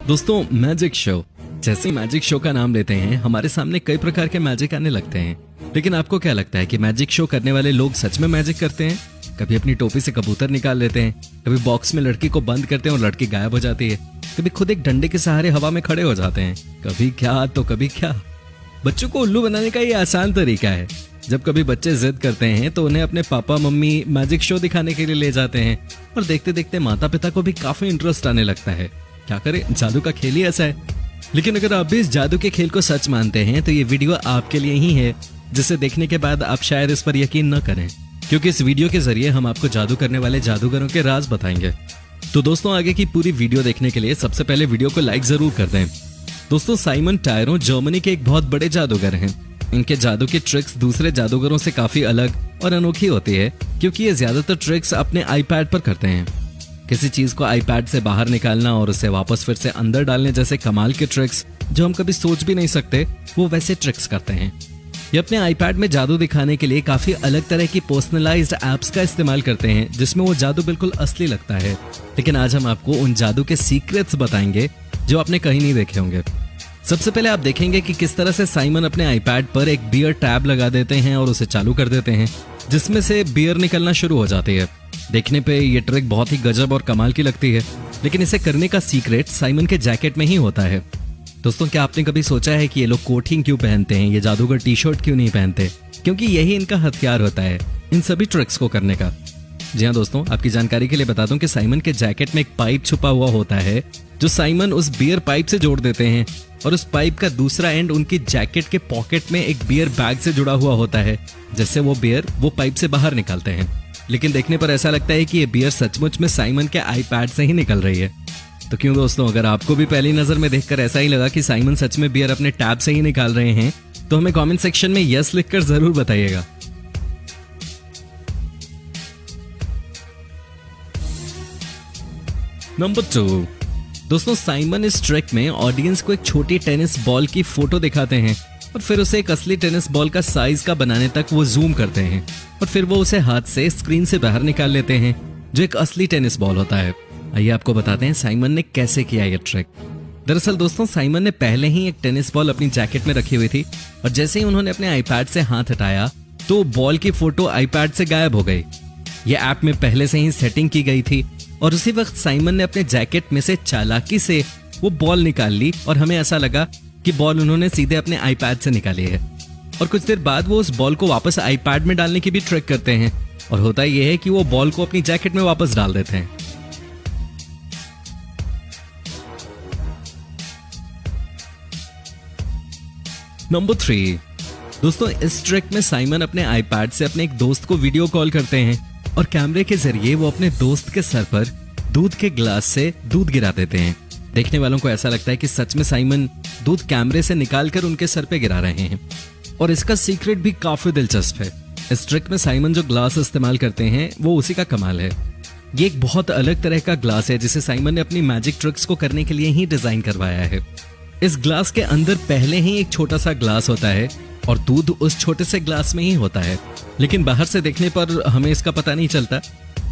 दोस्तों, magic show. जैसे ही magic show का नाम लेते हैं हमारे सामने कई प्रकार के मैजिक आने लगते हैं। लेकिन आपको क्या लगता है कि मैजिक शो करने वाले लोग सच में मैजिक करते हैं? कभी अपनी टोपी से कबूतर निकाल लेते हैं, कभी बॉक्स में लड़की को बंद करते हैं और लड़की गायब हो जाती है, कभी खुद एक डंडे के सहारे हवा में खड़े हो जाते हैं, कभी क्या तो कभी क्या। बच्चों को उल्लू बनाने का ये आसान तरीका है। जब कभी बच्चे जिद करते हैं तो उन्हें अपने पापा मम्मी मैजिक शो दिखाने के लिए ले जाते हैं और देखते देखते माता पिता को भी काफी इंटरेस्ट आने लगता है। क्या करें, जादू का खेल ही ऐसा है। लेकिन अगर आप भी इस जादू के खेल को सच मानते हैं तो ये वीडियो आपके लिए ही है, जिसे देखने के बाद आप शायद इस पर यकीन न करें, क्योंकि इस वीडियो के जरिए हम आपको जादू करने वाले जादूगरों के राज बताएंगे। तो दोस्तों, आगे की पूरी वीडियो देखने के लिए सबसे पहले वीडियो को लाइक जरूर कर दें। दोस्तों, साइमन टायरो जर्मनी के एक बहुत बड़े जादूगर हैं। इनके जादू की ट्रिक्स दूसरे जादूगरों से काफी अलग और अनोखी होती है, क्योंकि ये ज्यादातर ट्रिक्स अपने आईपैड पर करते हैं। किसी चीज को आईपैड से बाहर निकालना और उसे वापस फिर से अंदर डालने जैसे कमाल के ट्रिक्स जो हम कभी सोच भी नहीं सकते, वो वैसे ट्रिक्स करते हैं। ये अपने आईपैड में जादू दिखाने के लिए काफी अलग तरह की पर्सनलाइज्ड एप्स का इस्तेमाल करते हैं, जिसमें वो जादू बिल्कुल असली लगता है। लेकिन आज हम आपको उन जादू के सीक्रेट्स बताएंगे जो आपने कहीं नहीं देखे होंगे। सबसे पहले आप देखेंगे कि किस तरह से साइमन अपने आईपैड पर एक बियर टैब लगा देते हैं और उसे चालू कर देते हैं, जिसमें से बियर निकलना शुरू हो जाती है। देखने पे ये ट्रिक बहुत ही गजब और कमाल की लगती है, लेकिन इसे करने का सीक्रेट साइमन के जैकेट में ही होता है। दोस्तों, क्या आपने कभी सोचा है कि ये लोग कोट ही क्यों पहनते हैं, ये जादूगर टी शर्ट क्यों नहीं पहनते? क्योंकि यही इनका हथियार होता है इन सभी ट्रिक्स को करने का। जी हाँ दोस्तों, आपकी जानकारी के लिए बता दूं कि साइमन के जैकेट में एक पाइप छुपा हुआ होता है, जो साइमन उस बियर पाइप से जोड़ देते हैं, और उस पाइप का दूसरा एंड उनकी जैकेट के पॉकेट में एक बियर बैग से जुड़ा हुआ होता है, जिससे वो बियर वो पाइप से बाहर निकालते हैं। लेकिन देखने पर ऐसा लगता है कि ये बियर सचमुच में साइमन के आईपैड से ही निकल रही है। तो क्यों दोस्तों, अगर आपको भी पहली नजर में देखकर ऐसा ही लगा कि साइमन सच में बियर अपने टैब से ही निकाल रहे हैं, तो हमें कमेंट सेक्शन में यस लिखकर जरूर बताइएगा। नंबर 2। दोस्तों, साइमन इस ट्रिक में ऑडियंस को एक छोटी टेनिस बॉल की फोटो दिखाते हैं और फिर उसे एक असली टेनिस बॉल का साइज का बनाने तक वो जूम करते हैं और फिर वो उसे हाथ से स्क्रीन से बाहर निकाल लेते हैं, जो एक असली टेनिस बॉल होता है। आइए आपको बताते हैं साइमन ने कैसे किया ये ट्रिक। दरअसल दोस्तों, साइमन ने पहले ही एक टेनिस बॉल अपनी जैकेट में रखी हुई थी और जैसे ही उन्होंने अपने आईपैड से हाथ हटाया तो बॉल की फोटो आईपैड से गायब हो गई। ये ऐप में पहले से ही सेटिंग की गई थी और उसी वक्त साइमन ने अपने जैकेट में से चालाकी से वो बॉल निकाल ली और हमें ऐसा लगा कि बॉल उन्होंने सीधे अपने आईपैड से निकाली है। और कुछ देर बाद वो उस बॉल को वापस आईपैड में डालने की भी ट्रिक करते हैं और होता यह है कि वो बॉल को अपनी जैकेट में वापस डाल देते हैं। नंबर 3। दोस्तों, इस ट्रिक में साइमन अपने आईपैड से अपने एक दोस्त को वीडियो कॉल करते हैं और कैमरे के जरिए वो अपने दोस्त के सर पर दूध के ग्लास से दूध गिरा देते हैं। देखने वालों को ऐसा लगता है कि सच में साइमन दूध कैमरे से निकालकर उनके सर पे गिरा रहे हैं। और इसका सीक्रेट भी काफी दिलचस्प है। इस ट्रिक में साइमन जो ग्लास इस्तेमाल करते हैं वो उसी का कमाल है। ये एक बहुत अलग तरह का ग्लास है जिसे साइमन ने अपनी मैजिक ट्रिक्स को करने के लिए ही डिजाइन करवाया है। इस ग्लास के अंदर पहले ही एक छोटा सा ग्लास होता है और दूध उस छोटे से ग्लास में ही होता है, लेकिन बाहर से देखने पर हमें इसका पता नहीं चलता।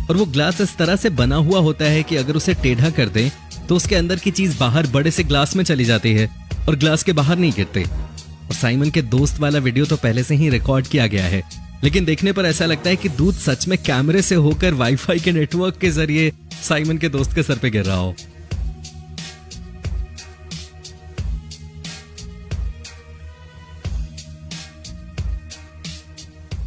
और वो ग्लास इस तरह से बना हुआ होता है कि अगर उसे टेढ़ा कर दें तो उसके अंदर की चीज बाहर बड़े से ग्लास में चली जाती है और ग्लास के बाहर नहीं गिरते। और साइमन के दोस्त वाला वीडियो तो पहले से ही रिकॉर्ड किया गया है, लेकिन देखने पर ऐसा लगता है कि दूध सच में कैमरे से होकर वाईफाई के नेटवर्क के जरिए साइमन के दोस्त के सर पे गिर रहा हो।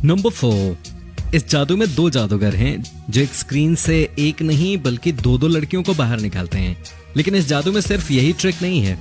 नंबर 4। इस जादू में 2 जादूगर हैं जो एक स्क्रीन से एक नहीं बल्कि 2 लड़कियों को बाहर निकालते हैं। लेकिन इस जादू में सिर्फ यही ट्रिक नहीं है।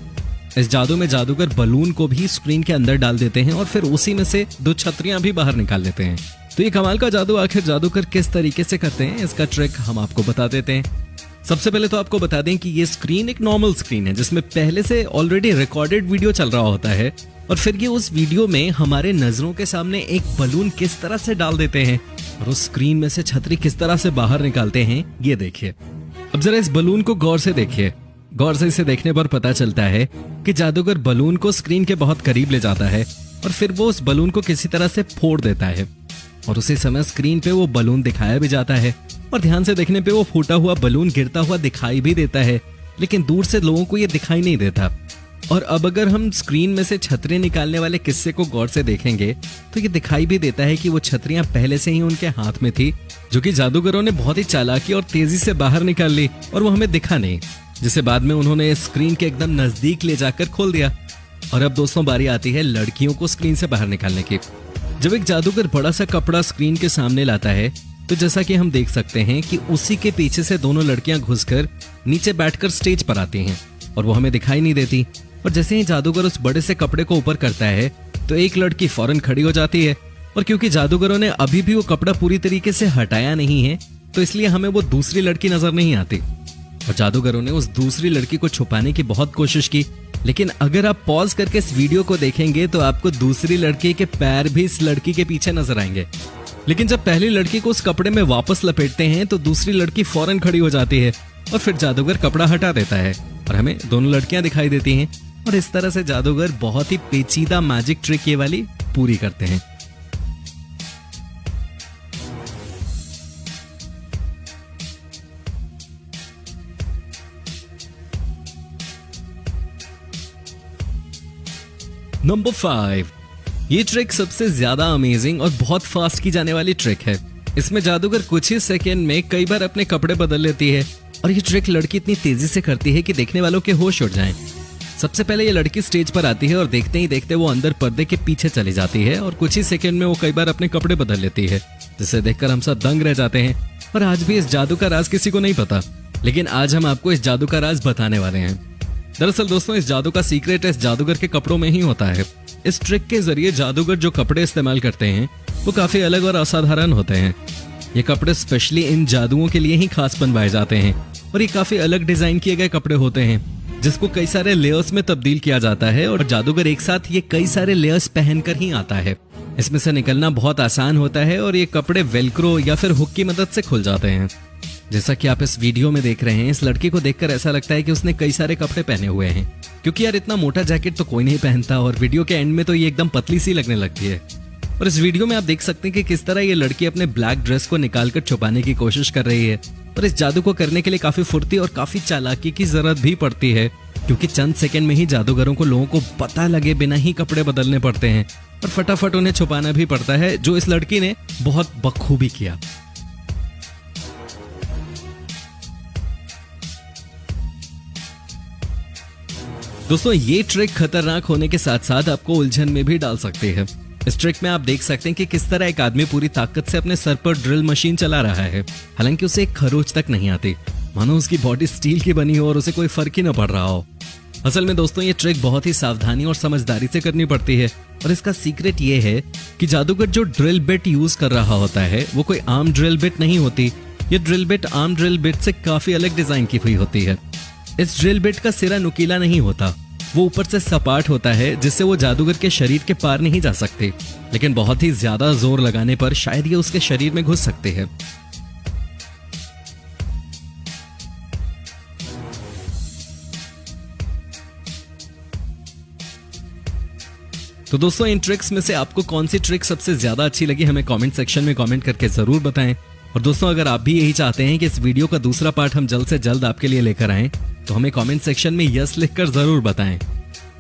इस जादू में जादूगर बलून को भी स्क्रीन के अंदर डाल देते हैं और फिर उसी में से 2 छतरियां भी बाहर निकाल लेते हैं। तो ये कमाल का जादू आखिर जादूगर किस तरीके से करते हैं, इसका ट्रिक हम आपको बता देते हैं। सबसे पहले तो आपको बता दें कि ये स्क्रीन एक नॉर्मल स्क्रीन है जिसमें पहले से ऑलरेडी रिकॉर्डेड वीडियो चल रहा होता है और फिर ये उस वीडियो में हमारे नजरों के सामने एक बलून किस तरह से डाल देते हैं और उस स्क्रीन में से छतरी किस तरह से बाहर निकालते हैं, ये देखिए। अब जरा इस बलून को गौर से देखिए। गौर से इसे देखने पर पता चलता है कि जादूगर बलून को स्क्रीन के बहुत करीब ले जाता है और फिर वो उस बलून को किसी तरह से फोड़ देता है और उसी समय स्क्रीन पे वो बलून दिखाया भी जाता है और ध्यान से देखने पे वो फूटा हुआ बलून गिरता हुआ दिखाई भी देता है, लेकिन दूर से लोगों को ये दिखाई नहीं देता। और अब अगर हम स्क्रीन में से छतरी निकालने वाले किस्से को गौर से देखेंगे तो ये दिखाई भी देता है कि वो छतरियां पहले से ही उनके हाथ में थी, जो कि जादूगरों ने बहुत ही चालाकी और तेजी से बाहर निकाल ली और वो हमें दिखा नहीं, जिसे बाद में उन्होंने स्क्रीन के एकदम नजदीक ले जाकर खोल दिया। और अब दोस्तों बारी आती है लड़कियों को स्क्रीन से बाहर निकालने की। जब एक जादूगर बड़ा सा कपड़ा स्क्रीन के सामने लाता है तो जैसा कि हम देख सकते हैं कि उसी के पीछे से दोनों लड़कियां घुसकर नीचे बैठकर स्टेज पर आती हैं और वो हमें दिखाई नहीं देती। और जैसे ही जादूगर उस बड़े से कपड़े को ऊपर करता है तो एक लड़की फौरन खड़ी हो जाती है, और क्योंकि जादूगरों ने अभी भी वो कपड़ा पूरी तरीके से हटाया नहीं है तो इसलिए हमें वो दूसरी लड़की नजर नहीं आती। और जादूगरों ने उस दूसरी लड़की को छुपाने की बहुत कोशिश की, लेकिन अगर आप पॉज करके इस वीडियो को देखेंगे तो आपको दूसरी लड़की के पैर भी इस लड़की के पीछे नजर आएंगे। लेकिन जब पहली लड़की को उस कपड़े में वापस लपेटते हैं तो दूसरी लड़की फौरन खड़ी हो जाती है और फिर जादूगर कपड़ा हटा देता है और हमें दोनों लड़कियां दिखाई देती हैं। और इस तरह से जादूगर बहुत ही पेचीदा मैजिक ट्रिक ये वाली पूरी करते हैं। नंबर 5, ये ट्रिक सबसे ज्यादा अमेजिंग और बहुत फास्ट की जाने वाली ट्रिक है। इसमें जादूगर कुछ ही सेकेंड में कई बार अपने कपड़े बदल लेती है और ये ट्रिक लड़की इतनी तेजी से करती है कि देखने वालों के होश उड़ जाएं। सबसे पहले ये लड़की स्टेज पर आती है और देखते ही देखते वो अंदर पर्दे के पीछे चली जाती है और कुछ ही सेकंड में वो कई बार अपने कपड़े बदल लेती है, जिसे देखकर हम सब दंग रह जाते हैं। और आज भी इस जादू का राज किसी को नहीं पता, लेकिन आज हम आपको इस जादू का राज बताने वाले हैं। दरअसल दोस्तों इस जादू का सीक्रेट इस जादूगर के कपड़ों में ही होता है। इस ट्रिक के जरिए जादूगर जो कपड़े इस्तेमाल करते हैं वो काफी अलग और असाधारण होते हैं। ये कपड़े स्पेशली इन जादुओं के लिए ही खास बनवाए जाते हैं और ये काफी अलग डिजाइन किए गए कपड़े होते हैं जिसको कई सारे लेयर्स में तब्दील किया जाता है और जादूगर एक साथ ये कई सारे लेयर्स पहनकर ही आता है। इसमें से निकलना बहुत आसान होता है और ये कपड़े वेलक्रो या फिर हुक की मदद से खुल जाते हैं। जैसा कि आप इस वीडियो में देख रहे हैं, इस लड़की को देखकर ऐसा लगता है कि उसने कई सारे कपड़े पहने हुए हैं, क्योंकि यार इतना मोटा जैकेट तो कोई नहीं पहनता और वीडियो के एंड में तो ये एकदम पतली सी लगने लगती है। और इस वीडियो में आप देख सकते हैं कि किस तरह ये लड़की अपने ब्लैक ड्रेस को निकालकर छुपाने की कोशिश कर रही है। और इस जादू को करने के लिए काफी फुर्ती और काफी चालाकी की जरूरत भी पड़ती है, क्योंकि चंद सेकंड में ही जादूगरों को लोगों को पता लगे बिना ही कपड़े बदलने पड़ते हैं और फटाफट उन्हें छुपाना भी पड़ता है, जो इस लड़की ने बहुत बखूबी किया। दोस्तों ये ट्रिक खतरनाक होने के साथ साथ आपको उलझन में भी डाल सकती है। इस ट्रिक में आप देख सकते हैं कि किस तरह एक आदमी पूरी ताकत से अपने सर पर ड्रिल मशीन चला रहा है, हालांकि उसे एक खरोच तक नहीं आती, मानो उसकी बॉडी स्टील की बनी हो और उसे कोई फर्क ही न पड़ रहा हो। असल में दोस्तों ये ट्रिक बहुत ही सावधानी और समझदारी से करनी पड़ती है और इसका सीक्रेट ये है कि जादूगर जो ड्रिल बिट यूज कर रहा होता है वो कोई आम ड्रिल बिट नहीं होती। ये ड्रिल बिट आम ड्रिल बिट से काफी अलग डिजाइन की हुई होती है। इस ड्रिल बिट का सिरा नुकीला नहीं होता, वो ऊपर से सपाट होता है जिससे वो जादूगर के शरीर के पार नहीं जा सकते, लेकिन बहुत ही ज्यादा जोर लगाने पर शायद ये उसके शरीर में घुस सकते हैं। तो दोस्तों इन ट्रिक्स में से आपको कौन सी ट्रिक सबसे ज्यादा अच्छी लगी हमें कमेंट सेक्शन में कमेंट करके जरूर बताएं। और दोस्तों अगर आप भी यही चाहते हैं कि इस वीडियो का दूसरा पार्ट हम जल्द से जल्द आपके लिए लेकर आएं तो हमें कमेंट सेक्शन में यस लिखकर जरूर बताएं।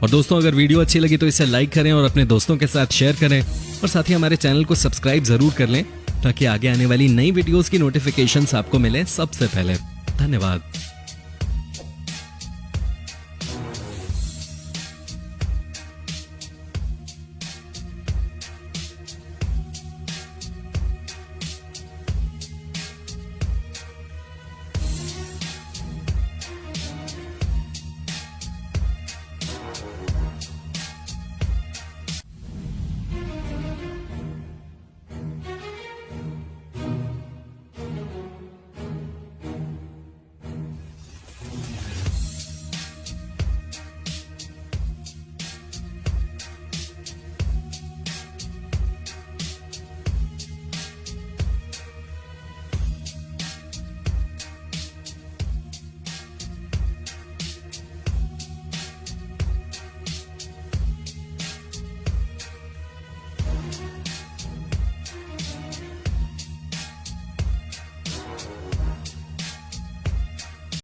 और दोस्तों अगर वीडियो अच्छी लगी तो इसे लाइक करें और अपने दोस्तों के साथ शेयर करें और साथ ही हमारे चैनल को सब्सक्राइब जरूर कर लें ताकि आगे आने वाली नई वीडियोस की नोटिफिकेशंस आपको मिले सबसे पहले। धन्यवाद।